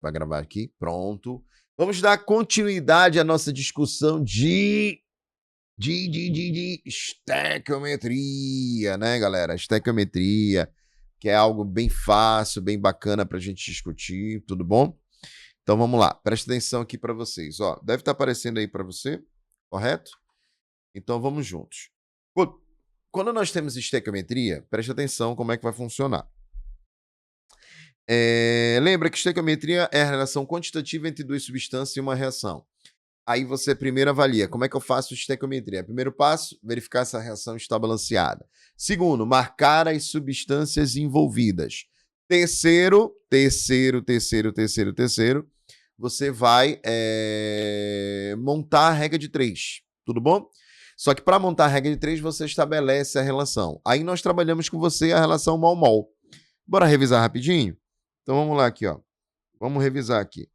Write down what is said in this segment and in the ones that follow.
para gravar aqui. Pronto. Vamos dar continuidade à nossa discussão de estequiometria, né, galera? Estequiometria, que é algo bem fácil, bem bacana para a gente discutir, tudo bom? Então vamos lá, presta atenção aqui para vocês. Ó, deve estar aparecendo aí para você, correto? Então vamos juntos. Quando nós temos estequiometria, presta atenção como é que vai funcionar. Lembra que estequiometria é a relação quantitativa entre duas substâncias e uma reação. Aí você primeiro avalia como é que eu faço estequiometria. Primeiro passo, verificar se a reação está balanceada. Segundo, marcar as substâncias envolvidas. Terceiro, você vai montar a regra de 3. Tudo bom? Só que para montar a regra de 3, você estabelece a relação. Aí nós trabalhamos com você a relação mol-mol. Bora revisar rapidinho? Então vamos lá aqui, ó. Vamos revisar aqui.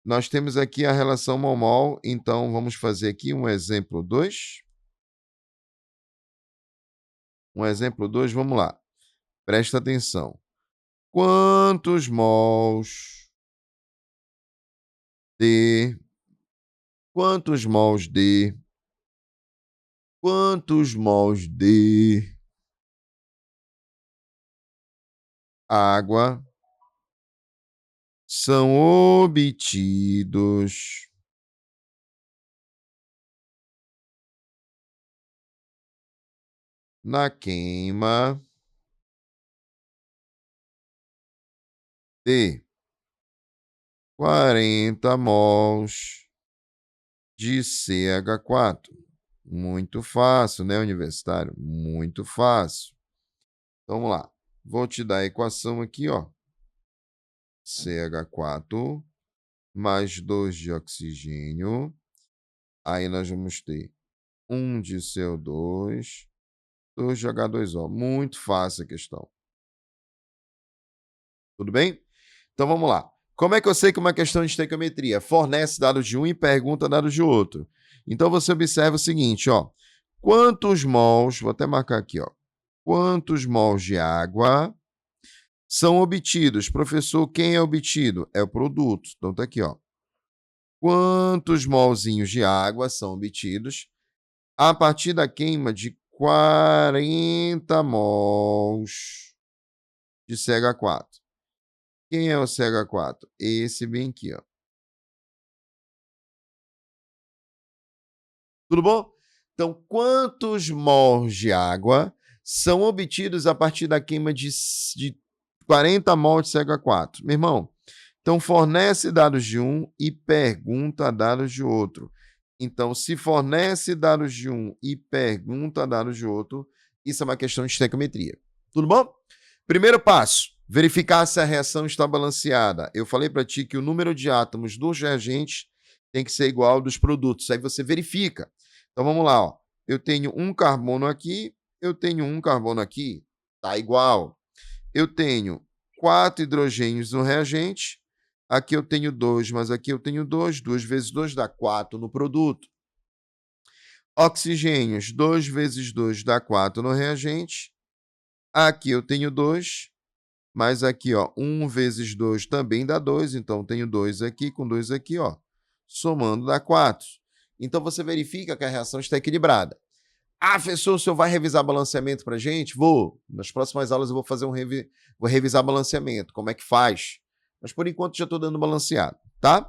Nós temos aqui a relação mol-mol, então vamos fazer aqui um exemplo 2. Um exemplo 2, vamos lá. Presta atenção. Quantos mols de água são obtidos na queima de 40 mols de CH4. Muito fácil, né, universitário? Muito fácil. Então, vamos lá. Vou te dar a equação aqui, ó. CH4 mais 2 de oxigênio. Aí nós vamos ter 1 de CO2, 2 de H2O. Muito fácil a questão. Tudo bem? Então vamos lá. Como é que eu sei que uma questão de estequiometria fornece dados de um e pergunta dados de outro? Então você observa o seguinte, ó. Quantos mols, vou até marcar aqui, ó. Quantos mols de água são obtidos? Professor, quem é obtido? É o produto. Então tá aqui, ó. Quantos molzinhos de água são obtidos a partir da queima de 40 mols de CH4? Quem é o CH4? Esse bem aqui, ó. Tudo bom? Então, quantos mols de água são obtidos a partir da queima de 40 mols de CH4? Meu irmão, então fornece dados de um e pergunta dados de outro. Então, se fornece dados de um e pergunta dados de outro, isso é uma questão de estequiometria. Tudo bom? Primeiro passo, verificar se a reação está balanceada. Eu falei para ti que o número de átomos dos reagentes tem que ser igual ao dos produtos. Aí você verifica. Então, vamos lá. Ó. Eu tenho um carbono aqui, eu tenho um carbono aqui. Está igual. Eu tenho 4 hidrogênios no reagente. Aqui eu tenho 2, mas aqui eu tenho 2. 2 vezes 2 dá 4 no produto. Oxigênios, 2 vezes 2 dá 4 no reagente. Aqui eu tenho 2, mas aqui, ó, 1 vezes 2 também dá 2. Então, tenho 2 aqui com 2 aqui, ó. Somando dá 4. Então, você verifica que a reação está equilibrada. Ah, professor, o senhor vai revisar balanceamento para a gente? Vou. Nas próximas aulas eu vou fazer vou revisar balanceamento. Como é que faz? Mas, por enquanto, já estou dando balanceado, tá?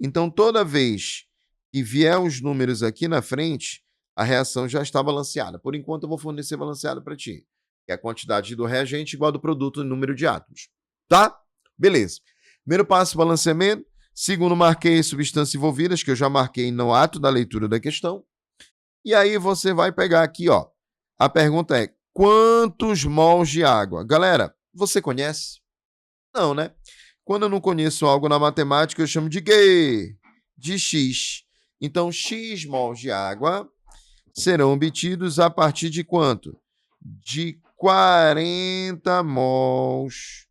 Então, toda vez que vier os números aqui na frente, a reação já está balanceada. Por enquanto, eu vou fornecer balanceado para ti. Que é a quantidade do reagente igual do produto no número de átomos. Tá? Beleza. Primeiro passo, balanceamento. Segundo, marquei substâncias envolvidas, que eu já marquei no ato da leitura da questão. E aí você vai pegar aqui, ó. A pergunta é, quantos mols de água? Galera, você conhece? Não, né? Quando eu não conheço algo na matemática, eu chamo de quê? De X. Então, X mols de água serão obtidos a partir de quanto? De 40 mols.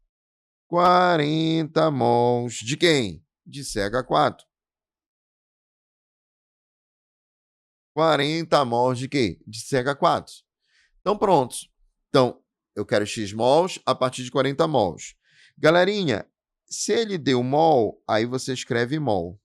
40 mols de quem? De CH4. 40 mols de quê? De CH4. Então, pronto. Então, eu quero X mols a partir de 40 mols. Galerinha, Se ele deu mol, aí você escreve mol.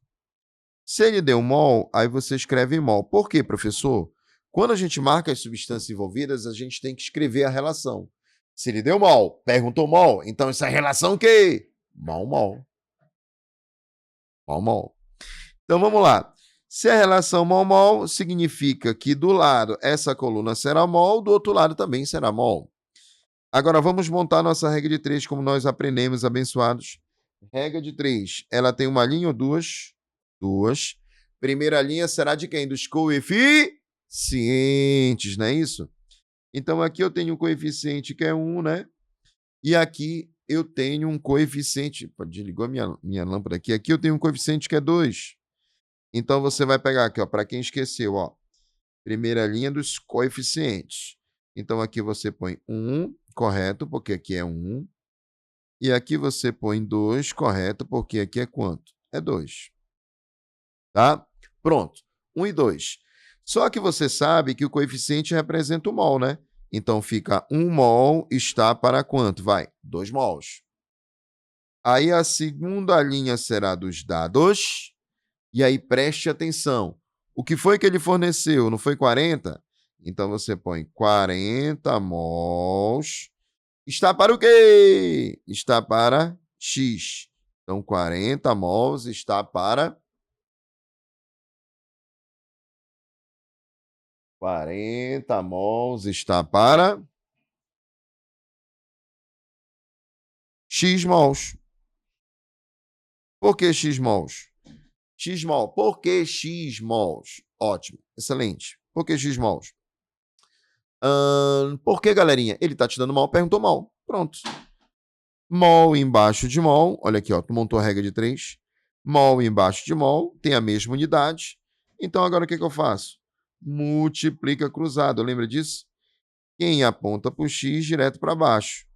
Se ele deu mol, aí você escreve mol. Por quê, professor? Quando a gente marca as substâncias envolvidas, a gente tem que escrever a relação. Se ele deu mol, perguntou mol, então essa relação o quê? Mol-mol. Mol-mol. Então vamos lá. Se a relação mol-mol significa que do lado essa coluna será mol, do outro lado também será mol. Agora vamos montar nossa regra de 3 como nós aprendemos, abençoados. Regra de 3, ela tem uma linha ou duas? Duas. Primeira linha será de quem? Dos coeficientes, não é isso? Então aqui eu tenho um coeficiente que é 1, né? E aqui eu tenho um coeficiente. Desligou a minha lâmpada aqui. Aqui eu tenho um coeficiente que é 2. Então você vai pegar aqui, ó, para quem esqueceu, ó. Primeira linha dos coeficientes. Então aqui você põe 1, correto, porque aqui é 1. E aqui você põe 2, correto, porque aqui é quanto? É 2. Tá? Pronto. 1 e 2. Só que você sabe que o coeficiente representa o mol, né? Então fica 1 mol está para quanto? Vai, 2 mols. Aí a segunda linha será dos dados. E aí preste atenção. O que foi que ele forneceu? Não foi 40? Então você põe 40 mols. Está para o quê? Está para X. Então 40 mols está para 40 mols está para X mols. Por que X mols? X mol. Por que X mols? Ótimo, excelente. Por que X mols? Por que, galerinha? Ele está te dando mol, perguntou mol. Pronto. Mol embaixo de mol. Olha aqui, ó, tu montou a regra de 3. Mol embaixo de mol tem a mesma unidade. Então agora o que eu faço? Multiplica cruzado. Lembra disso? Quem aponta para o x direto para baixo.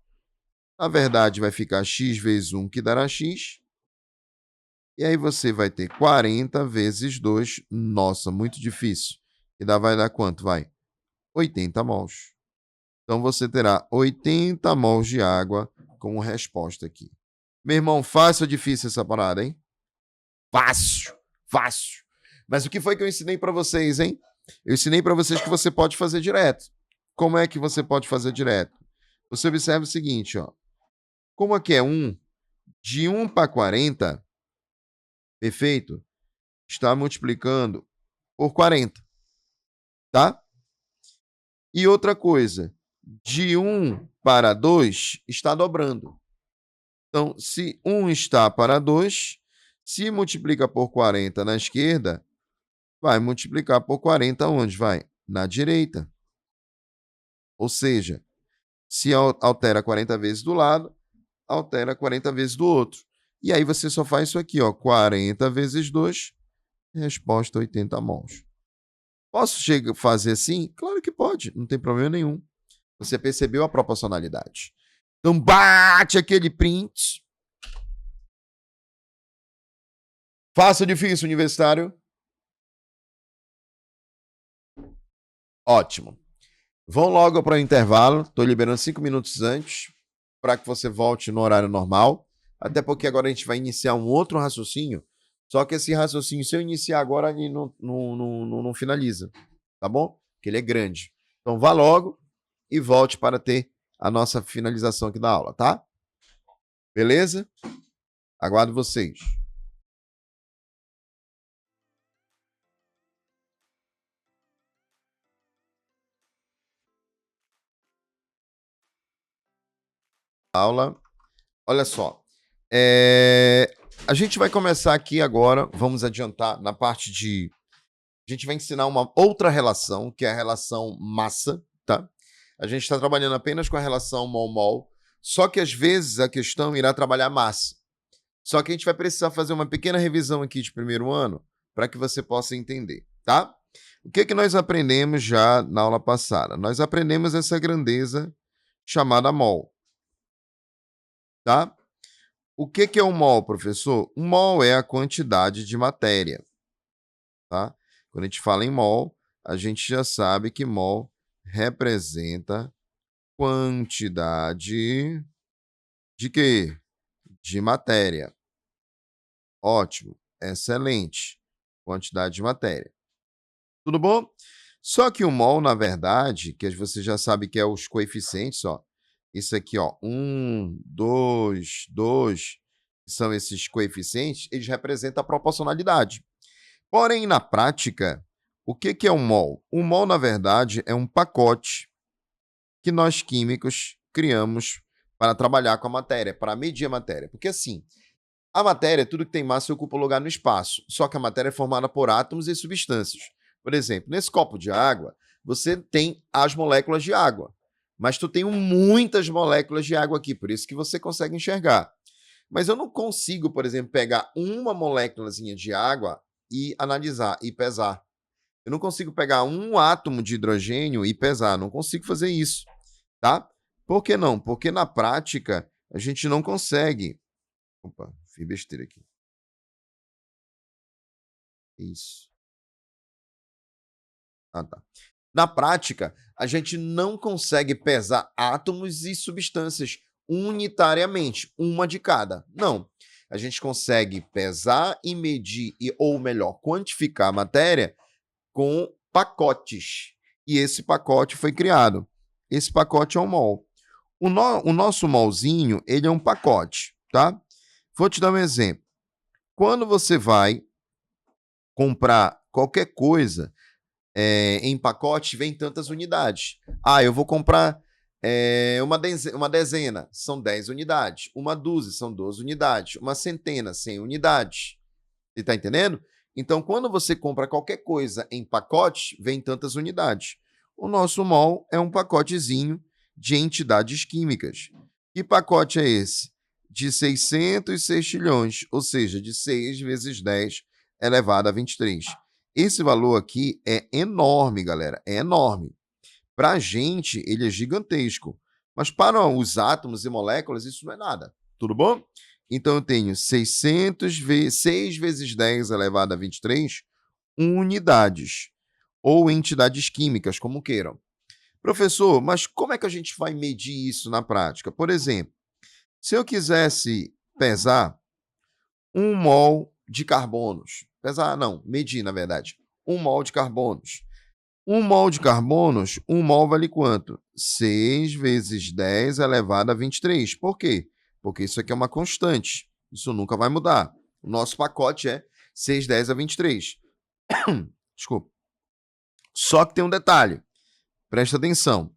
Na verdade, vai ficar x vezes 1, que dará x. E aí você vai ter 40 vezes 2. Nossa, muito difícil. E vai dar quanto? Vai 80 mols. Então você terá 80 mols de água como resposta aqui. Meu irmão, fácil ou difícil essa parada, hein? Fácil, fácil. Mas o que foi que eu ensinei para vocês, hein? Eu ensinei para vocês que você pode fazer direto. Como é que você pode fazer direto? Você observa o seguinte, ó. Como aqui é 1, de 1 para 40, perfeito? Está multiplicando por 40, tá? E outra coisa, de 1 para 2 está dobrando. Então, se 1 está para 2, se multiplica por 40 na esquerda, vai multiplicar por 40 onde? Vai? Na direita. Ou seja, se altera 40 vezes do lado, altera 40 vezes do outro. E aí você só faz isso aqui, ó, 40 vezes 2, resposta 80 mols. Posso fazer assim? Claro que pode, não tem problema nenhum. Você percebeu a proporcionalidade. Então bate aquele print. Fácil ou difícil, universitário? Ótimo. Vão logo para o intervalo. Estou liberando 5 minutos antes para que você volte no horário normal. Até porque agora a gente vai iniciar um outro raciocínio. Só que esse raciocínio, se eu iniciar agora, ele não finaliza. Tá bom? Porque ele é grande. Então vá logo e volte para ter a nossa finalização aqui da aula, tá? Beleza? Aguardo vocês. Aula. Olha só. A gente vai começar aqui agora, vamos adiantar na parte de... A gente vai ensinar uma outra relação, que é a relação massa, tá? A gente está trabalhando apenas com a relação mol-mol, só que às vezes a questão irá trabalhar massa. Só que a gente vai precisar fazer uma pequena revisão aqui de primeiro ano para que você possa entender, tá? O que nós aprendemos já na aula passada? Nós aprendemos essa grandeza chamada mol, tá? O que é um mol, professor? Um mol é a quantidade de matéria, tá? Quando a gente fala em mol, a gente já sabe que mol representa quantidade de quê? de matéria. Ótimo, excelente. Quantidade de matéria. Tudo bom? Só que o mol, na verdade, que você já sabe que é os coeficientes, ó. Isso aqui, ó, 1, 2, que são esses coeficientes, eles representam a proporcionalidade. Porém, na prática, o que é um mol? O mol, na verdade, é um pacote que nós químicos criamos para trabalhar com a matéria, para medir a matéria. Porque assim, a matéria, tudo que tem massa, ocupa lugar no espaço. Só que a matéria é formada por átomos e substâncias. Por exemplo, nesse copo de água, você tem as moléculas de água. Mas tu tem muitas moléculas de água aqui, por isso que você consegue enxergar. Mas eu não consigo, por exemplo, pegar uma moléculazinha de água e analisar e pesar. Eu não consigo pegar um átomo de hidrogênio e pesar. Não consigo fazer isso, tá? Por que não? Porque na prática a gente não consegue. Opa, fiz besteira aqui. Isso. Ah, tá. Na prática, a gente não consegue pesar átomos e substâncias unitariamente, uma de cada. Não. A gente consegue pesar e medir, ou melhor, quantificar a matéria com pacotes. E esse pacote foi criado. Esse pacote é um mol. O nosso molzinho, ele é um pacote, tá? Vou te dar um exemplo. Quando você vai comprar qualquer coisa em pacote, vem tantas unidades. Ah, eu vou comprar uma dezena, são 10 unidades. Uma dúzia, são 12 unidades. Uma centena, 100 unidades. Você está entendendo? Então, quando você compra qualquer coisa em pacote, vem tantas unidades. O nosso mol é um pacotezinho de entidades químicas. Que pacote é esse? De 606 trilhões, ou seja, de 6 vezes 10 elevado a 23. Esse valor aqui é enorme, galera, é enorme. Para a gente, ele é gigantesco. Mas para os átomos e moléculas, isso não é nada. Tudo bom? Então, eu tenho 6 vezes 10 elevado a 23 unidades, ou entidades químicas, como queiram. Professor, mas como é que a gente vai medir isso na prática? Por exemplo, se eu quisesse pesar 1 mol de carbonos, pesar não, medir na verdade, 1 mol de carbonos. 1 mol de carbonos, 1 mol vale quanto? 6 vezes 10 elevado a 23. Por quê? Porque isso aqui é uma constante. Isso nunca vai mudar. O nosso pacote é 6, 10 a 23. Desculpa. Só que tem um detalhe. Presta atenção.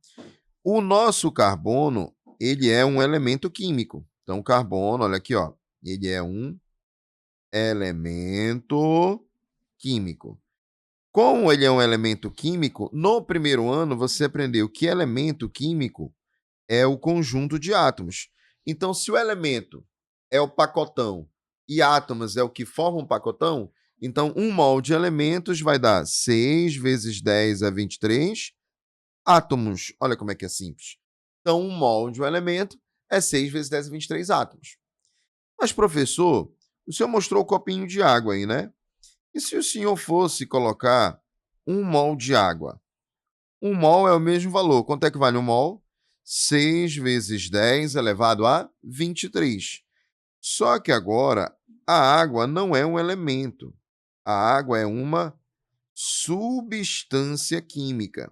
O nosso carbono, ele é um elemento químico. Então, o carbono, olha aqui, ó, ele é um elemento químico. Como ele é um elemento químico, no primeiro ano você aprendeu que elemento químico é o conjunto de átomos. Então, se o elemento é o pacotão e átomos é o que formam um pacotão, então 1 mol de elementos vai dar 6 vezes 10 a 23 átomos. Olha como é que é simples. Então, 1 mol de um elemento é 6 vezes 10 a 23 átomos. Mas, professor, o senhor mostrou o copinho de água aí, né? E se o senhor fosse colocar 1 mol de água? 1 mol é o mesmo valor. Quanto é que vale 1 mol? 6 vezes 10 elevado a 23. Só que agora a água não é um elemento. A água é uma substância química.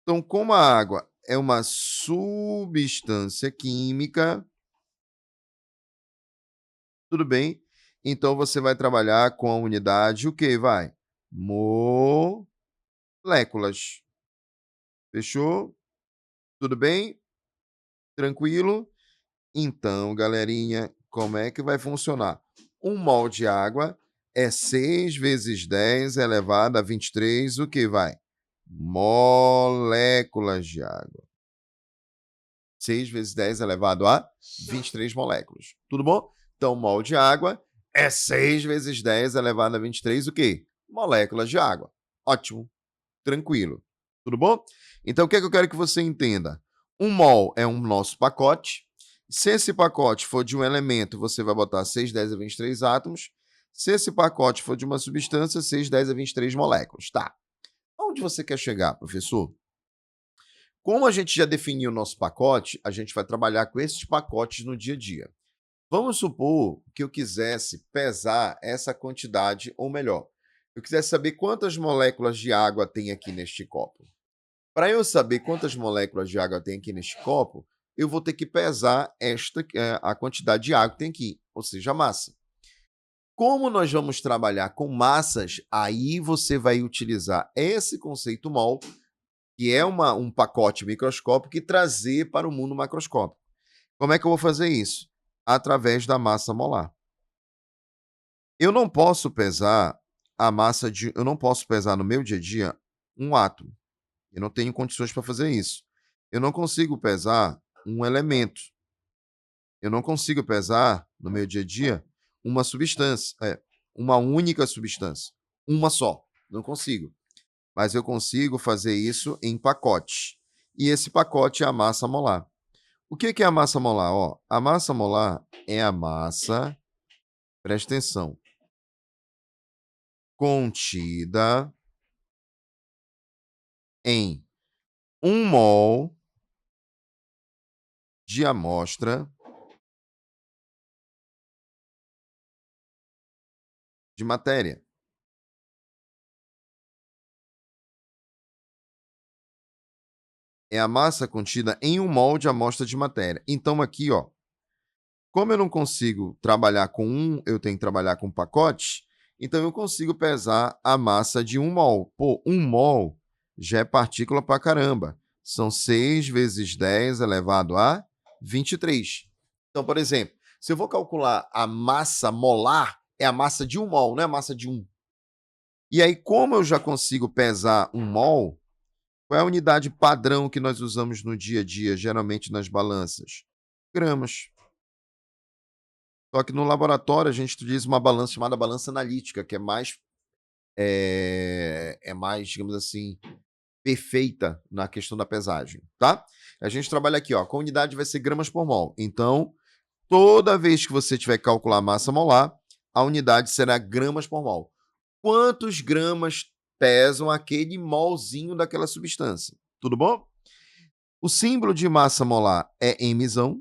Então, como a água é uma substância química, tudo bem? Então, você vai trabalhar com a unidade o quê? Vai? Moléculas. Fechou? Tudo bem? Tranquilo? Então, galerinha, como é que vai funcionar? 1 mol de água é 6 vezes 10 elevado a 23, o que vai? Moléculas de água. 6 vezes 10 elevado a 23 moléculas. Tudo bom? Então, mol de água é 6 vezes 10 elevado a 23, o quê? Moléculas de água. Ótimo. Tranquilo. Tudo bom? Então, o que é que eu quero que você entenda? 1 mol é um nosso pacote. Se esse pacote for de um elemento, você vai botar 6, 10 a 23 átomos. Se esse pacote for de uma substância, 6, 10 a 23 moléculas. Tá. Onde você quer chegar, professor? Como a gente já definiu o nosso pacote, a gente vai trabalhar com esses pacotes no dia a dia. Vamos supor que eu quisesse pesar essa quantidade, ou melhor, eu quisesse saber quantas moléculas de água tem aqui neste copo. Para eu saber quantas moléculas de água tem aqui neste copo, eu vou ter que pesar a quantidade de água que tem aqui, ou seja, a massa. Como nós vamos trabalhar com massas, aí você vai utilizar esse conceito mol, que é um pacote microscópico, e trazer para o mundo macroscópico. Como é que eu vou fazer isso? Através da massa molar. Eu não posso pesar eu não posso pesar no meu dia a dia um átomo. Eu não tenho condições para fazer isso. Eu não consigo pesar um elemento. Eu não consigo pesar no meu dia a dia uma substância, uma única substância, uma só. Não consigo. Mas eu consigo fazer isso em pacotes. E esse pacote é a massa molar. O que é a massa molar? Ó, a massa molar é a massa, presta atenção, contida em 1 mol de amostra de matéria. É a massa contida em 1 mol de amostra de matéria. Então, aqui, ó, como eu não consigo trabalhar com eu tenho que trabalhar com pacote, então eu consigo pesar a massa de 1 mol. Pô, 1 mol já é partícula pra caramba. São 6 vezes 10 elevado a 23. Então, por exemplo, se eu vou calcular a massa molar, é a massa de 1 mol, não é a massa de 1. E aí, como eu já consigo pesar 1 mol, qual é a unidade padrão que nós usamos no dia a dia, geralmente nas balanças? Gramas. Só que no laboratório a gente utiliza uma balança chamada balança analítica, que é mais, digamos assim, perfeita na questão da pesagem, tá? A gente trabalha aqui, ó, com a unidade vai ser gramas por mol. Então, toda vez que você tiver que calcular a massa molar, a unidade será gramas por mol. Quantos gramas pesam aquele molzinho daquela substância? Tudo bom? O símbolo de massa molar é Mzão.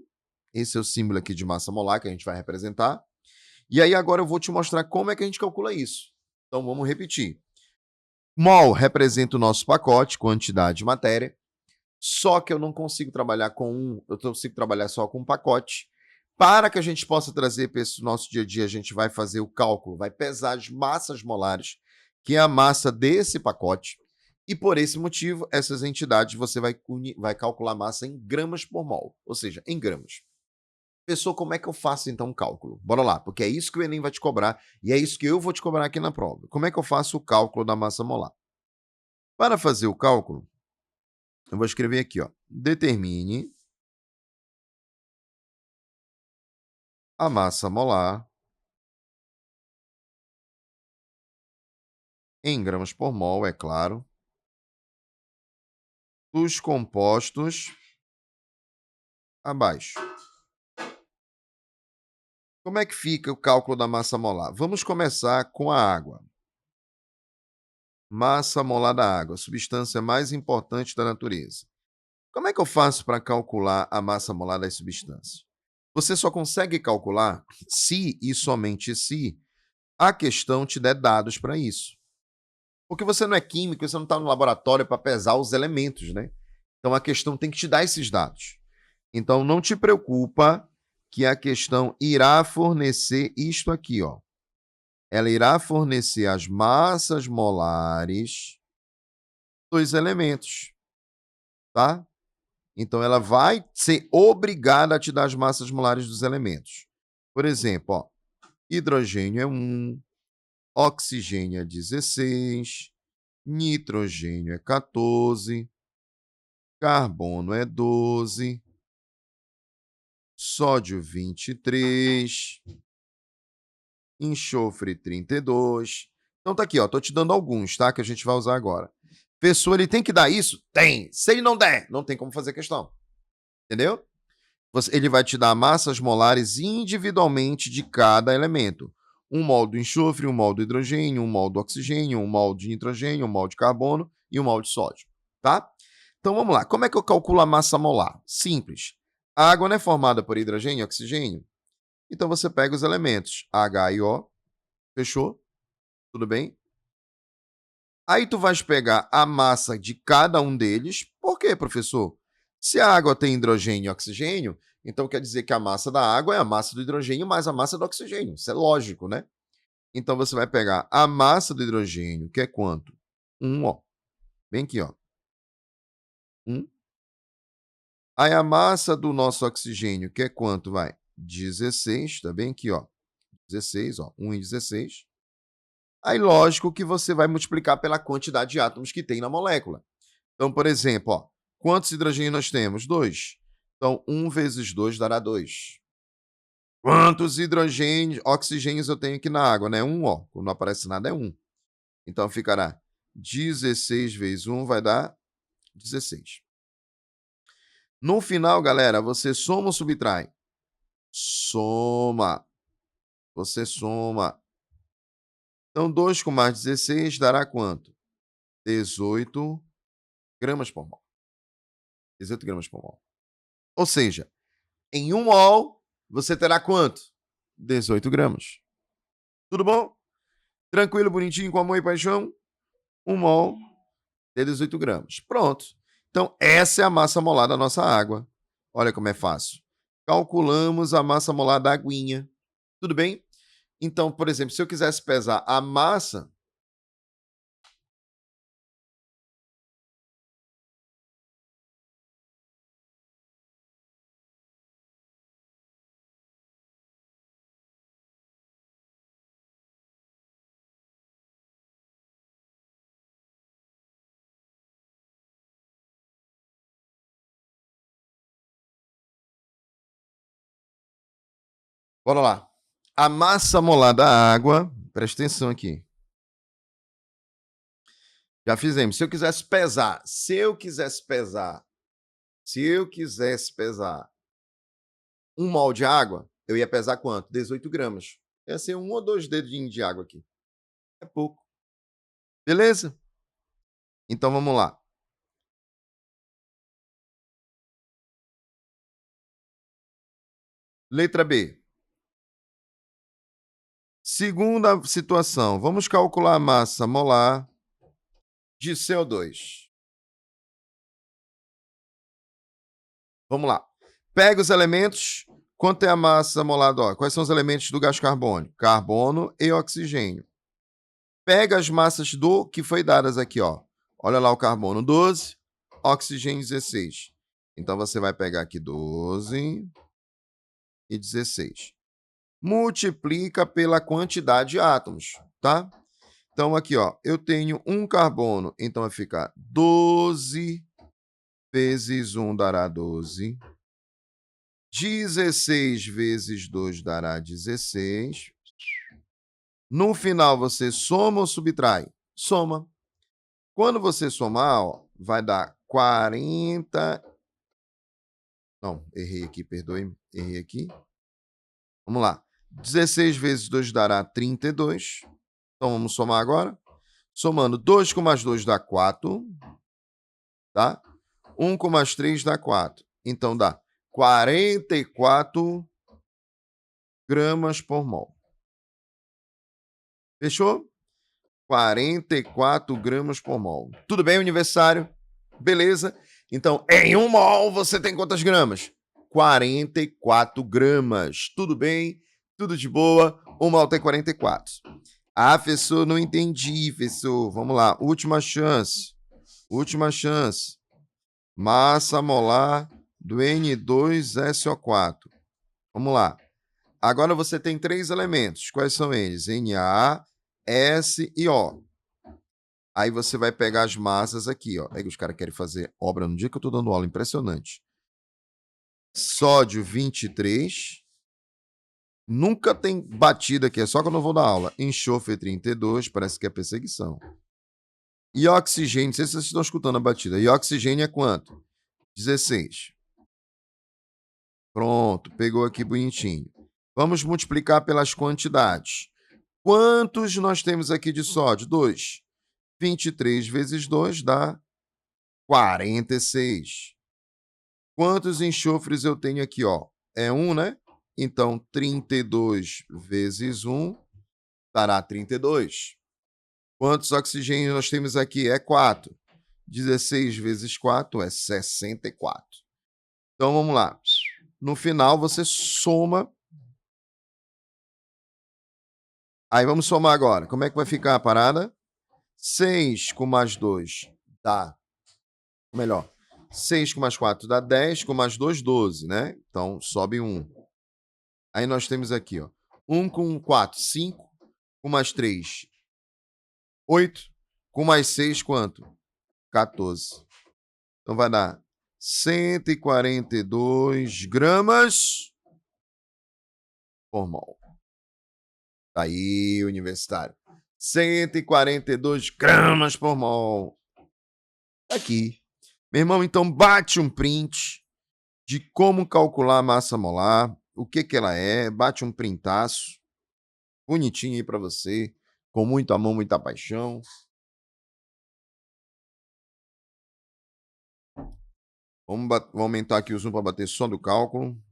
Esse é o símbolo aqui de massa molar que a gente vai representar. E aí agora eu vou te mostrar como é que a gente calcula isso. Então vamos repetir. Mol representa o nosso pacote, quantidade de matéria. Só que eu não consigo trabalhar eu consigo trabalhar só com um pacote. Para que a gente possa trazer para esse nosso dia a dia, a gente vai fazer o cálculo, vai pesar as massas molares, que é a massa desse pacote. E por esse motivo, essas entidades você vai calcular a massa em gramas por mol, ou seja, em gramas. Pessoal, como é que eu faço então o cálculo? Bora lá, porque é isso que o Enem vai te cobrar e é isso que eu vou te cobrar aqui na prova. Como é que eu faço o cálculo da massa molar? Para fazer o cálculo, eu vou escrever aqui, ó, determine a massa molar em gramas por mol, é claro, dos compostos abaixo. Como é que fica o cálculo da massa molar? Vamos começar com a água. Massa molar da água, a substância mais importante da natureza. Como é que eu faço para calcular a massa molar das substâncias? Você só consegue calcular se e somente se a questão te der dados para isso. Porque você não é químico, você não está no laboratório para pesar os elementos, né? Então a questão tem que te dar esses dados. Então não te preocupa que a questão irá fornecer isto aqui, ó. Ela irá fornecer as massas molares dos elementos, tá? Então ela vai ser obrigada a te dar as massas molares dos elementos. Por exemplo, ó, hidrogênio é 1, oxigênio é 16, nitrogênio é 14, carbono é 12, sódio 23, enxofre 32. Então tá aqui, ó, tô te dando alguns, tá, que a gente vai usar agora. Pessoa, ele tem que dar isso? Tem. Se ele não der, não tem como fazer questão. Entendeu? Ele vai te dar massas molares individualmente de cada elemento. 1 mol do enxofre, 1 mol do hidrogênio, 1 mol do oxigênio, 1 mol de nitrogênio, 1 mol de carbono e 1 mol de sódio, tá? Então, vamos lá. Como é que eu calculo a massa molar? Simples. A água não é formada por hidrogênio e oxigênio? Então, você pega os elementos H e O. Fechou? Tudo bem? Aí, tu vais pegar a massa de cada um deles. Por quê, professor? Se a água tem hidrogênio e oxigênio, então quer dizer que a massa da água é a massa do hidrogênio mais a massa do oxigênio. Isso é lógico, né? Então, você vai pegar a massa do hidrogênio, que é quanto? 1, ó. Bem aqui, ó. 1. Aí, a massa do nosso oxigênio, que é quanto, vai? 16, tá bem aqui, ó. 16, ó. 1 e 16. Aí, lógico que você vai multiplicar pela quantidade de átomos que tem na molécula. Então, por exemplo, ó, quantos hidrogênios nós temos? 2. Então, 1 vezes 2 dará 2. Quantos hidrogênios, oxigênios eu tenho aqui na água, né? 1, ó. Quando não aparece nada, é 1. Então, ficará 16 vezes 1 vai dar 16. No final, galera, você soma ou subtrai? Soma. Você soma. Então, 2 com mais 16 dará quanto? 18 gramas por mol. 18 gramas por mol. Ou seja, em 1 mol, você terá quanto? 18 gramas. Tudo bom? Tranquilo, bonitinho, com amor e paixão? 1 mol de 18 gramas. Pronto. Então, essa é a massa molar da nossa água. Olha como é fácil. Calculamos a massa molar da aguinha. Tudo bem? Então, por exemplo, se eu quisesse pesar a massa... Bora lá. A massa molar da água... Presta atenção aqui. Já fizemos. Se eu quisesse pesar 1 mol de água, eu ia pesar quanto? 18 gramas. Ia ser 1 ou 2 dedinhos de água aqui. É pouco. Beleza? Então, vamos lá. Letra B. Segunda situação. Vamos calcular a massa molar de CO2. Vamos lá. Pega os elementos. Quanto é a massa molar do... Quais são os elementos do gás carbônico? Carbono e oxigênio. Pega as massas do que foi dadas aqui, ó. Olha lá o carbono 12, oxigênio 16. Então, você vai pegar aqui 12 e 16. Multiplica pela quantidade de átomos, tá? Então, aqui, ó, eu tenho um carbono, então vai ficar 12 vezes 1 dará 12. 16 vezes 2 dará 16. No final, você soma ou subtrai? Soma. Quando você somar, ó, vai dar 40... Não, errei aqui, perdoe-me. Errei aqui. Vamos lá. 16 vezes 2 dará 32. Então, vamos somar agora. Somando 2 com mais 2 dá 4. Tá? 1 com mais 3 dá 4. Então, dá 44 gramas por mol. Fechou? 44 gramas por mol. Tudo bem, universitário? Beleza? Então, em 1 mol, você tem quantas gramas? 44 gramas. Tudo bem? Tudo de boa? 1 mol tem 44. Ah, professor, não entendi, professor. Vamos lá. Última chance. Última chance. Massa molar do N2SO4. Vamos lá. Agora você tem 3 elementos. Quais são eles? Na, S e O. Aí você vai pegar as massas aqui, ó. É que os caras querem fazer obra no dia que eu tô dando aula. Impressionante. Sódio 23. Nunca tem batida aqui, é só quando eu vou dar aula. Enxofre 32, parece que é perseguição. E oxigênio, não sei se vocês estão escutando a batida. E oxigênio é quanto? 16. Pronto, pegou aqui bonitinho. Vamos multiplicar pelas quantidades. Quantos nós temos aqui de sódio? 2. 23 vezes 2 dá 46. Quantos enxofres eu tenho aqui, ó? É 1, né? Então, 32 vezes 1 dará 32. Quantos oxigênios nós temos aqui? É 4. 16 vezes 4 é 64. Então, vamos lá. No final, você soma. Aí, vamos somar agora. Como é que vai ficar a parada? 6 com mais 2 dá... Melhor, 6 com mais 4 dá 10, com mais 2, 12, né? Então, sobe 1. Aí, nós temos aqui, ó. 1 com 4, 5. Com mais 3, 8. Com mais 6, quanto? 14. Então, vai dar 142 gramas por mol. Tá aí, universitário. 142 gramas por mol. Tá aqui. Meu irmão, então bate um print de como calcular a massa molar, o que ela é, bate um printaço, bonitinho aí para você, com muito amor, muita paixão. Vamos aumentar aqui o zoom para bater só do cálculo.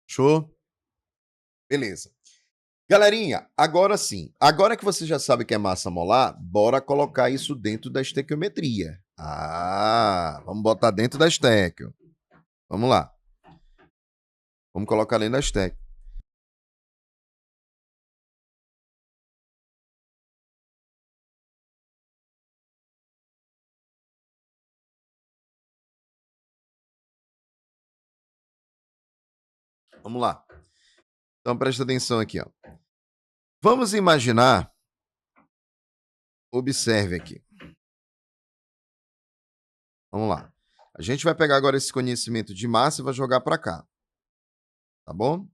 Show? Beleza. Galerinha, agora sim. Agora que você já sabe que é massa molar, bora colocar isso dentro da estequiometria. Vamos botar dentro da estequio. Vamos lá. Vamos colocar dentro da estequio. Vamos lá. Então presta atenção aqui, ó. Vamos imaginar. Observe aqui. Vamos lá. A gente vai pegar agora esse conhecimento de massa e vai jogar para cá. Tá bom?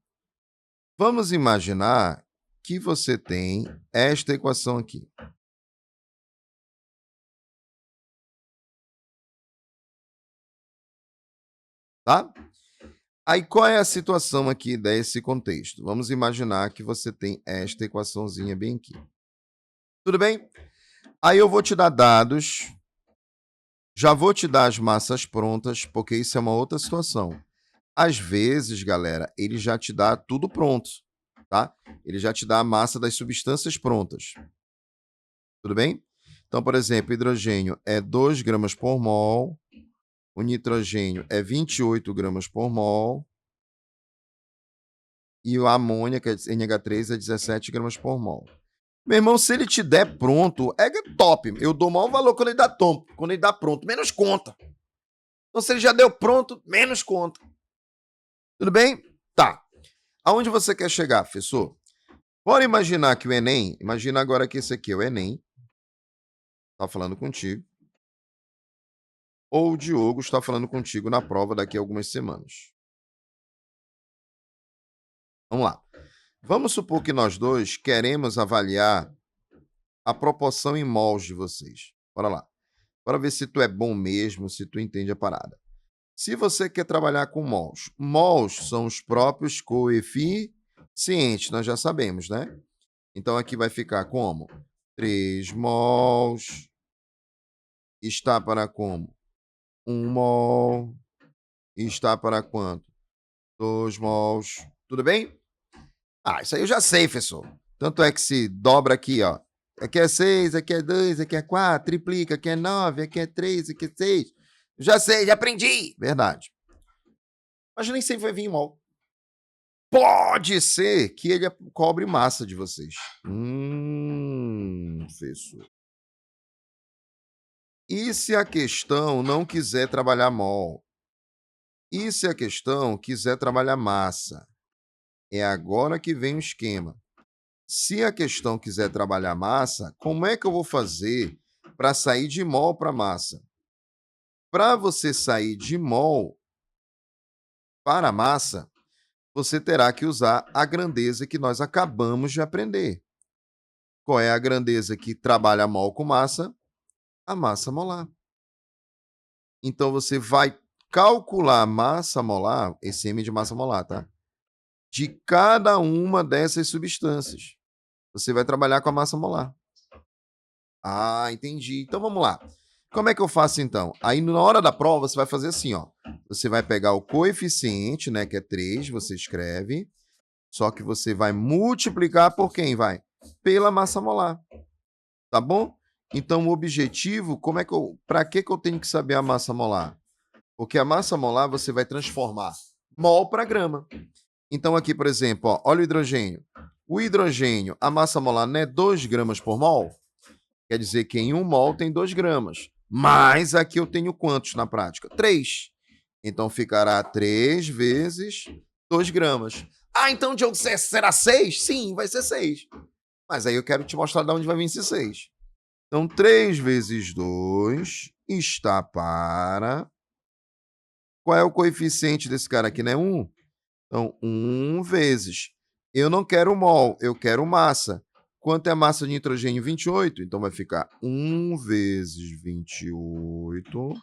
Vamos imaginar que você tem esta equação aqui. Tá? Aí, qual é a situação aqui desse contexto? Vamos imaginar que você tem esta equaçãozinha bem aqui. Tudo bem? Aí eu vou te dar dados, já vou te dar as massas prontas, porque isso é uma outra situação. Às vezes, galera, ele já te dá tudo pronto, tá? Ele já te dá a massa das substâncias prontas. Tudo bem? Então, por exemplo, hidrogênio é 2 gramas por mol, o nitrogênio é 28 gramas por mol, e o amônia, que é NH3, é 17 gramas por mol. Meu irmão, se ele te der pronto, é top. Eu dou maior valor quando ele dá quando ele dá pronto, menos conta. Então, se ele já deu pronto, menos conta. Tudo bem? Tá. Aonde você quer chegar, professor? Bora imaginar que o Enem, imagina agora que esse aqui é o Enem, tá falando contigo, ou o Diogo está falando contigo na prova daqui a algumas semanas. Vamos lá. Vamos supor que nós dois queremos avaliar a proporção em mols de vocês. Bora lá. Bora ver se tu é bom mesmo, se tu entende a parada. Se você quer trabalhar com mols, mols são os próprios coeficientes, nós já sabemos, né? Então aqui vai ficar como? 3 mols está para como? 1 mol está para quanto? 2 mols. Tudo bem? Isso aí eu já sei, professor. Tanto é que se dobra aqui, ó. Aqui é 6, aqui é 2, aqui é 4, triplica, aqui é 9, aqui é 3, aqui é 6. Já sei, já aprendi. Verdade. Mas nem sempre vai vir em mol. Pode ser que ele cobre massa de vocês. Professor. E se a questão não quiser trabalhar mol? E se a questão quiser trabalhar massa? É agora que vem o esquema. Se a questão quiser trabalhar massa, como é que eu vou fazer para sair de mol para massa? Para você sair de mol para massa, você terá que usar a grandeza que nós acabamos de aprender. Qual é a grandeza que trabalha mol com massa? A massa molar. Então, você vai calcular a massa molar, esse M de massa molar, tá? De cada uma dessas substâncias. Você vai trabalhar com a massa molar. Entendi. Então, vamos lá. Como é que eu faço então? Aí na hora da prova você vai fazer assim, ó. Você vai pegar o coeficiente, né, que é 3, você escreve, só que você vai multiplicar por quem, vai? Pela massa molar, tá bom? Então o objetivo, para que eu tenho que saber a massa molar? Porque a massa molar você vai transformar mol para grama. Então aqui, por exemplo, ó, olha o hidrogênio. O hidrogênio, a massa molar não é 2 gramas por mol? Quer dizer que em 1 mol tem 2 gramas. Mas aqui eu tenho quantos na prática? 3. Então ficará 3 vezes 2 gramas. Ah, então, Diogo, será 6? Sim, vai ser 6. Mas aí eu quero te mostrar de onde vai vir esse 6. Então, 3 vezes 2 está para... Qual é o coeficiente desse cara aqui, né? 1. Então, 1 vezes. Eu não quero mol, eu quero massa. Quanto é a massa de nitrogênio? 28. Então, vai ficar 1 vezes 28.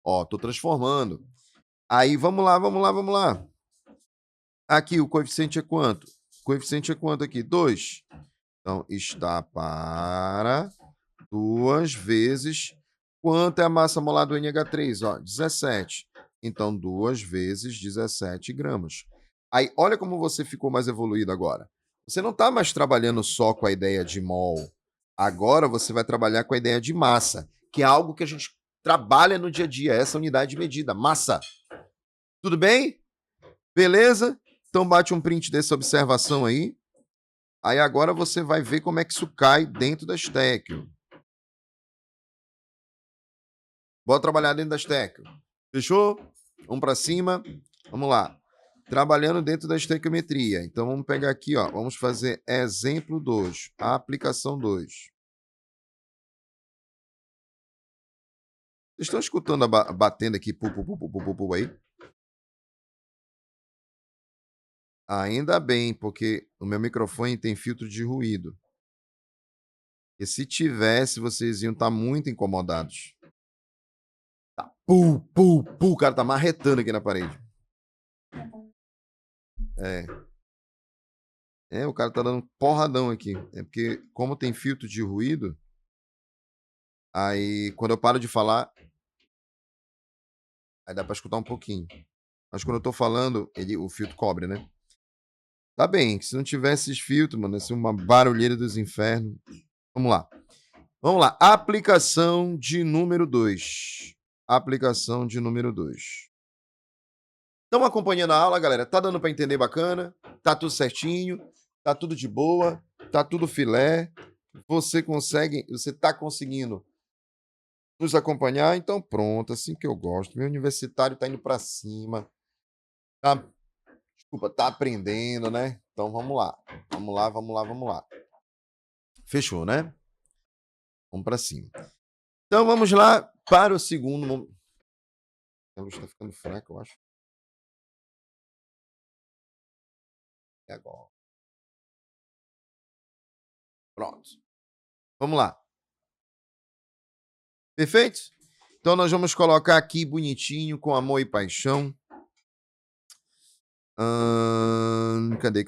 Ó, estou transformando. Aí, vamos lá, vamos lá, vamos lá. Aqui, o coeficiente é quanto? O coeficiente é quanto aqui? 2. Então, está para 2 vezes... Quanto é a massa molar do NH3? Ó, 17. Então, 2 vezes 17 gramas. Aí, olha como você ficou mais evoluído agora. Você não está mais trabalhando só com a ideia de mol. Agora você vai trabalhar com a ideia de massa, que é algo que a gente trabalha no dia a dia, essa unidade de medida, massa. Tudo bem? Beleza? Então bate um print dessa observação aí. Aí agora você vai ver como é que isso cai dentro da estéquio. Bora trabalhar dentro da estéquio. Fechou? Vamos para cima. Vamos lá. Trabalhando dentro da estequiometria. Então vamos pegar aqui, ó. Vamos fazer exemplo 2, aplicação 2. Vocês estão escutando batendo aqui, aí? Ainda bem, porque o meu microfone tem filtro de ruído. E se tivesse, vocês iam estar muito incomodados. Tá, o cara tá marretando aqui na parede. É. O cara tá dando porradão aqui. É porque, como tem filtro de ruído, aí quando eu paro de falar, aí dá pra escutar um pouquinho. Mas quando eu tô falando, o filtro cobre, né? Tá bem, se não tivesse esses filtros, mano, ia ser uma barulheira dos infernos. Vamos lá. Vamos lá. Aplicação de número 2. Aplicação de número 2. Estão acompanhando a aula, galera? Tá dando para entender bacana? Tá tudo certinho? Tá tudo de boa? Tá tudo filé? Você tá conseguindo nos acompanhar? Então pronto, assim que eu gosto. Meu universitário tá indo para cima. Tá, desculpa, tá aprendendo, né? Então vamos lá. Vamos lá, vamos lá, vamos lá. Fechou, né? Vamos para cima. Então vamos lá para o segundo. A luz tá ficando fraca, eu acho. É agora. Pronto. Vamos lá. Perfeito? Então nós vamos colocar aqui bonitinho, com amor e paixão. Cadê?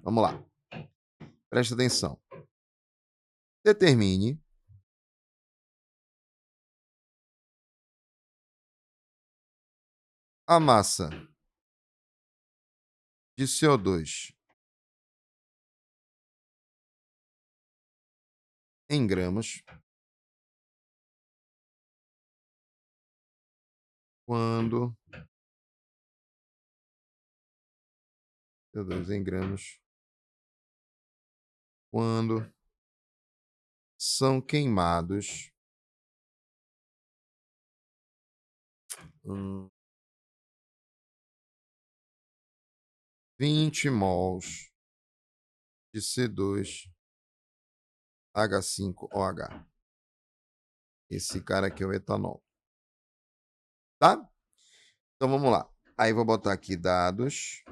Vamos lá. Presta atenção. Determine a massa de CO2 em gramas quando CO2 em gramas quando são queimados 20 mols de C2H5OH. Esse cara aqui é o etanol. Tá? Então vamos lá. Aí vou botar aqui dados.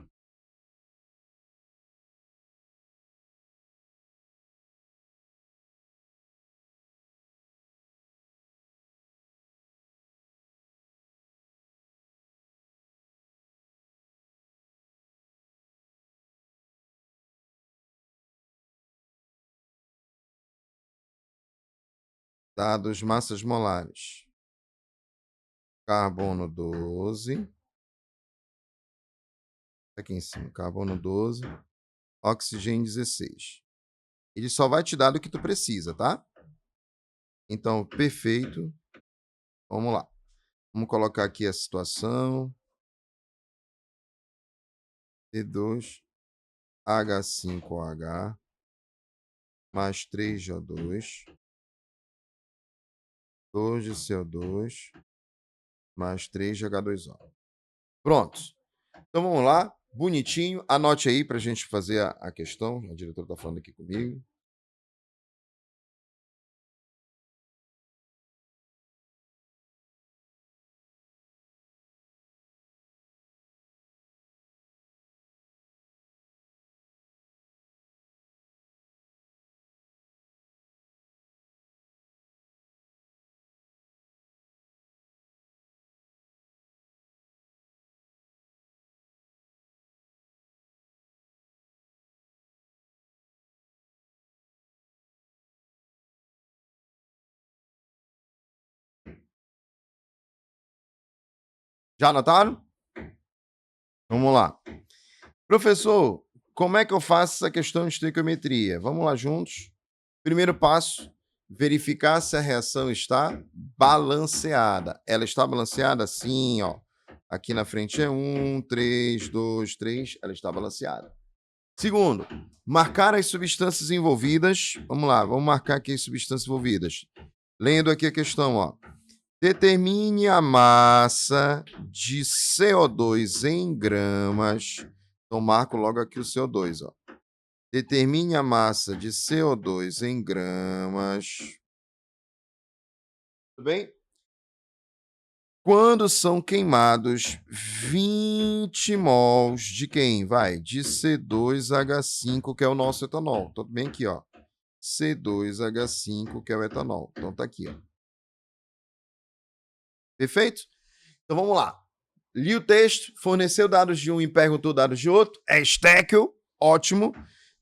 Dados massas molares. Carbono 12. Aqui em cima, carbono 12. Oxigênio 16. Ele só vai te dar do que tu precisa, tá? Então, perfeito. Vamos lá. Vamos colocar aqui a situação. C2, H5OH, mais 3 CO2, 2 de CO2, mais 3 de H2O. Pronto. Então, vamos lá. Bonitinho. Anote aí para a gente fazer a questão. A diretora está falando aqui comigo. Já anotaram? Vamos lá. Professor, como é que eu faço essa questão de estequiometria? Vamos lá juntos. Primeiro passo, verificar se a reação está balanceada. Ela está balanceada? Sim, ó. Aqui na frente é 1, 3, 2, 3. Ela está balanceada. Segundo, marcar as substâncias envolvidas. Vamos lá, vamos marcar aqui as substâncias envolvidas. Lendo aqui a questão, ó. Determine a massa de CO2 em gramas. Então, marco logo aqui o CO2, ó. Determine a massa de CO2 em gramas. Tudo bem? Quando são queimados 20 mols de quem? Vai, de C2H5, que é o nosso etanol. Tudo bem aqui, ó. C2H5, que é o etanol. Então, tá aqui, ó. Perfeito? Então, vamos lá. Li o texto, forneceu dados de um e perguntou dados de outro. É estéquio, ótimo.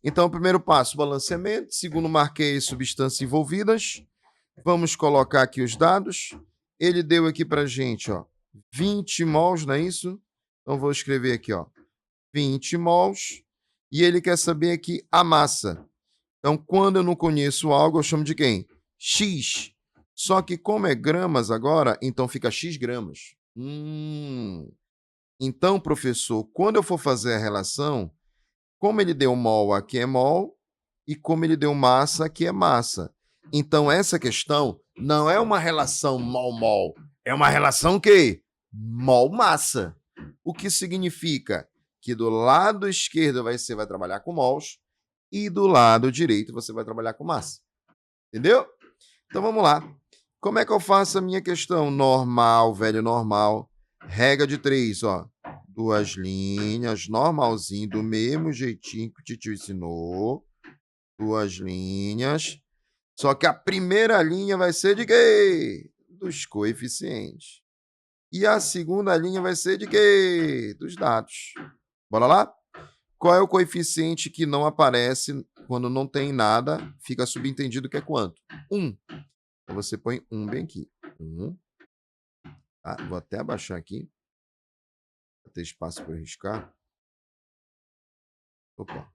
Então, primeiro passo, balanceamento. Segundo, marquei as substâncias envolvidas. Vamos colocar aqui os dados. Ele deu aqui para a gente, ó, 20 mols, não é isso? Então, vou escrever aqui, ó, 20 mols. E ele quer saber aqui a massa. Então, quando eu não conheço algo, eu chamo de quem? X. Só que como é gramas agora, então fica X gramas. Então, professor, quando eu for fazer a relação, como ele deu mol, aqui é mol, e como ele deu massa, aqui é massa. Então, essa questão não é uma relação mol-mol, é uma relação que mol-massa. O que significa que do lado esquerdo você vai trabalhar com mols e do lado direito você vai trabalhar com massa. Entendeu? Então, vamos lá. Como é que eu faço a minha questão? Normal, velho, normal. Regra de 3, ó. 2 linhas, normalzinho, do mesmo jeitinho que o tio ensinou. 2 linhas. Só que a primeira linha vai ser de quê? Dos coeficientes. E a segunda linha vai ser de quê? Dos dados. Bora lá? Qual é o coeficiente que não aparece quando não tem nada? Fica subentendido que é quanto? 1. Então você põe 1 bem aqui. 1. Tá? Vou até abaixar aqui. Para ter espaço para riscar. Opa.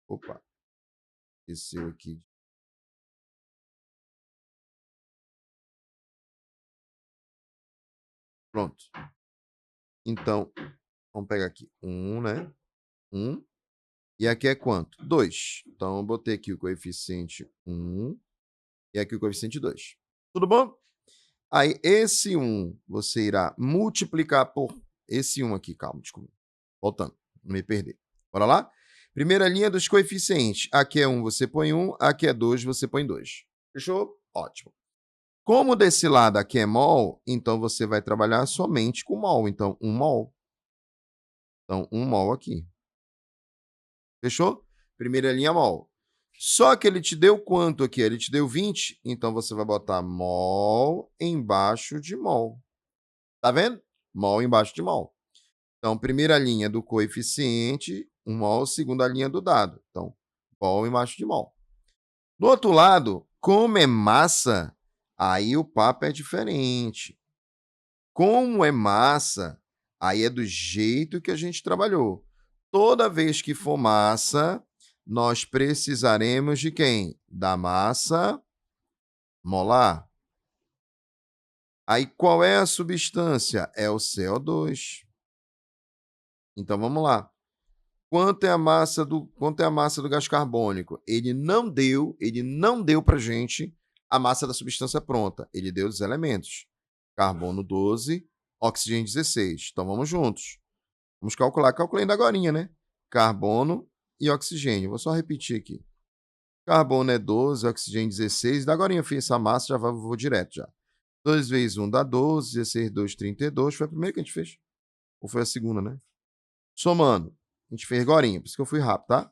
Opa. Desceu aqui. Pronto. Então, vamos pegar aqui 1, né? 1. E aqui é quanto? 2. Então, eu botei aqui o coeficiente 1 e aqui o coeficiente 2. Tudo bom? Aí, esse 1 você irá multiplicar por esse 1 aqui. Calma, desculpa. Voltando, não me perder. Bora lá? Primeira linha dos coeficientes. Aqui é 1, você põe 1. Aqui é 2, você põe 2. Fechou? Ótimo. Como desse lado aqui é mol, então você vai trabalhar somente com mol. Então, 1 mol. Então, 1 mol aqui. Fechou? Primeira linha mol. Só que ele te deu quanto aqui? Ele te deu 20, então você vai botar mol embaixo de mol. Tá vendo? Mol embaixo de mol. Então, primeira linha do coeficiente, 1 mol, segunda linha do dado. Então, mol embaixo de mol. Do outro lado, Como é massa, aí o papo é diferente. Como é massa, aí é do jeito que a gente trabalhou. Toda vez que for massa, nós precisaremos de quem? Da massa molar. Aí qual é a substância? É o CO2. Então vamos lá. Quanto é a massa do gás carbônico? Ele não deu para gente a massa da substância pronta. Ele deu os elementos. Carbono 12, oxigênio 16. Então vamos juntos. Vamos calcular. Calculei ainda agorinha, né? Carbono e oxigênio. Vou só repetir aqui. Carbono é 12, oxigênio 16. Da agorinha eu fiz essa massa, vou direto já. 2 vezes 1 dá 12, 16, 2, 32. Foi a primeira que a gente fez? Ou foi a segunda, né? Somando. A gente fez agorinha, por isso que eu fui rápido, tá?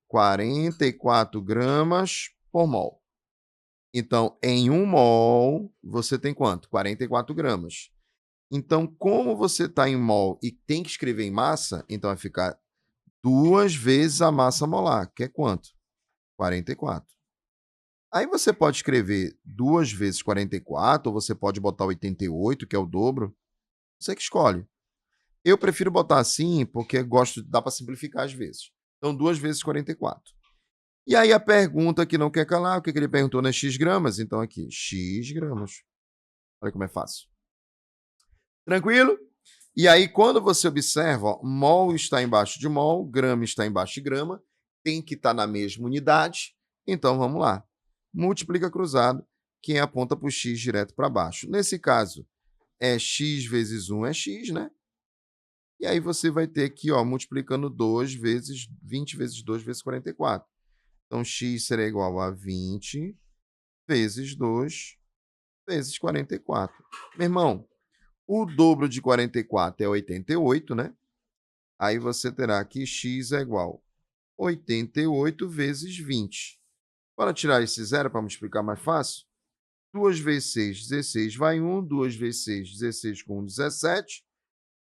44 gramas por mol. Então, em 1 mol, você tem quanto? 44 gramas. Então, como você está em mol e tem que escrever em massa, então vai ficar 2 vezes a massa molar, que é quanto? 44. Aí você pode escrever 2 vezes 44, ou você pode botar 88, que é o dobro. Você que escolhe. Eu prefiro botar assim, porque dá para simplificar às vezes. Então, 2 vezes 44. E aí a pergunta que não quer calar, o que ele perguntou, né? X gramas? Então aqui, X gramas. Olha como é fácil. Tranquilo? E aí, quando você observa, ó, mol está embaixo de mol, grama está embaixo de grama, tem que estar na mesma unidade. Então, vamos lá. Multiplica cruzado, quem aponta para o x direto para baixo. Nesse caso, é x vezes 1 é x, né? E aí você vai ter aqui, ó, multiplicando 2 vezes 20 vezes 2 vezes 44. Então, x será igual a 20 vezes 2 vezes 44. Meu irmão, o dobro de 44 é 88, né? Aí você terá que x é igual a 88 vezes 20. Para tirar esse zero, para multiplicar mais fácil, 2 vezes 6, 16 vai 1, 2 vezes 6, 16 com 1, 17.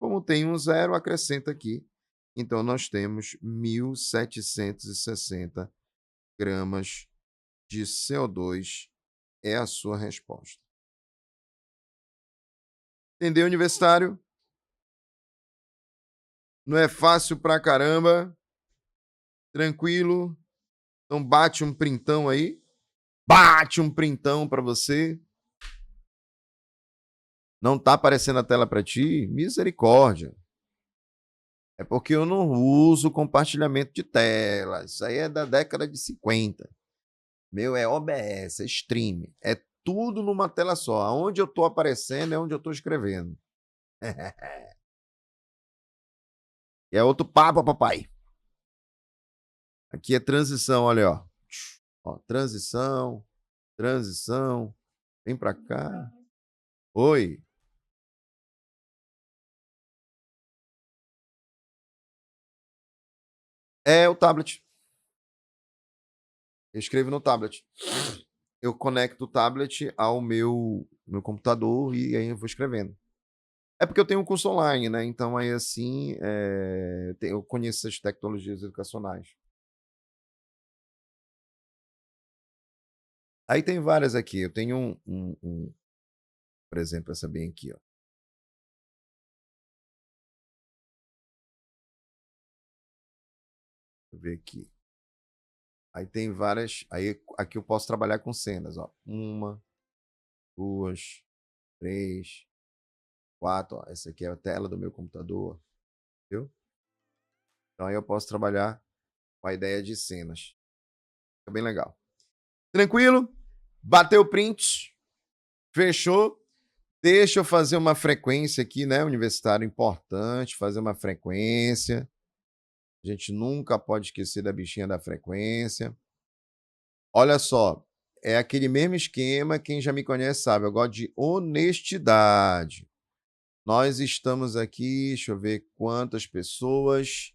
Como tem um zero, acrescenta aqui. Então, nós temos 1.760 gramas de CO2 é a sua resposta. Entendeu, universitário? Não é fácil pra caramba? Tranquilo? Então bate um printão aí. Bate um printão para você. Não tá aparecendo a tela para ti? Misericórdia. É porque eu não uso compartilhamento de tela. Isso aí é da década de 50. Meu é OBS, é stream. É tudo numa tela só. Aonde eu tô aparecendo é onde eu tô escrevendo. E é outro papo, papai. Aqui é transição, olha, ó. Ó, transição, transição. Vem para cá. Oi. É o tablet. Eu escrevo no tablet. Eu conecto o tablet ao meu computador e aí eu vou escrevendo. É porque eu tenho um curso online, né? Então aí assim, eu conheço as tecnologias educacionais. Aí tem várias aqui. Eu tenho por exemplo, essa bem aqui, ó. Deixa eu ver aqui. Aí tem várias. Aí aqui eu posso trabalhar com cenas, ó. 1, 2, 3, 4. Ó. Essa aqui é a tela do meu computador, viu? Então aí eu posso trabalhar com a ideia de cenas. Fica bem legal. Tranquilo? Bateu o print? Fechou? Deixa eu fazer uma frequência aqui, né? Universitário importante, fazer uma frequência. A gente nunca pode esquecer da bichinha da frequência. Olha só, é aquele mesmo esquema, quem já me conhece sabe, eu gosto de honestidade. Nós estamos aqui, deixa eu ver quantas pessoas.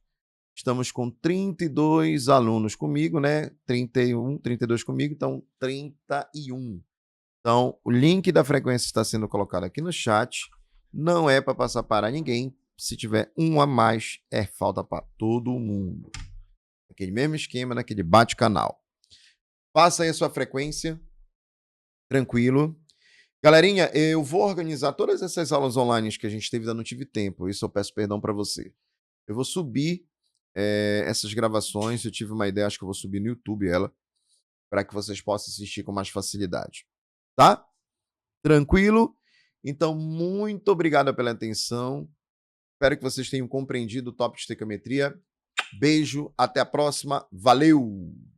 Estamos com 32 alunos comigo, né? 31, 32 comigo, então 31. Então, o link da frequência está sendo colocado aqui no chat. Não é para passar para ninguém. Se tiver um a mais, é falta para todo mundo. Aquele mesmo esquema, naquele bate-canal. Faça aí a sua frequência. Tranquilo. Galerinha, eu vou organizar todas essas aulas online que a gente teve, ainda não tive tempo, isso eu peço perdão para você. Eu vou subir essas gravações, eu tive uma ideia, acho que eu vou subir no YouTube ela, para que vocês possam assistir com mais facilidade. Tá? Tranquilo? Então, muito obrigado pela atenção. Espero que vocês tenham compreendido o tópico de estequiometria. Beijo, até a próxima. Valeu!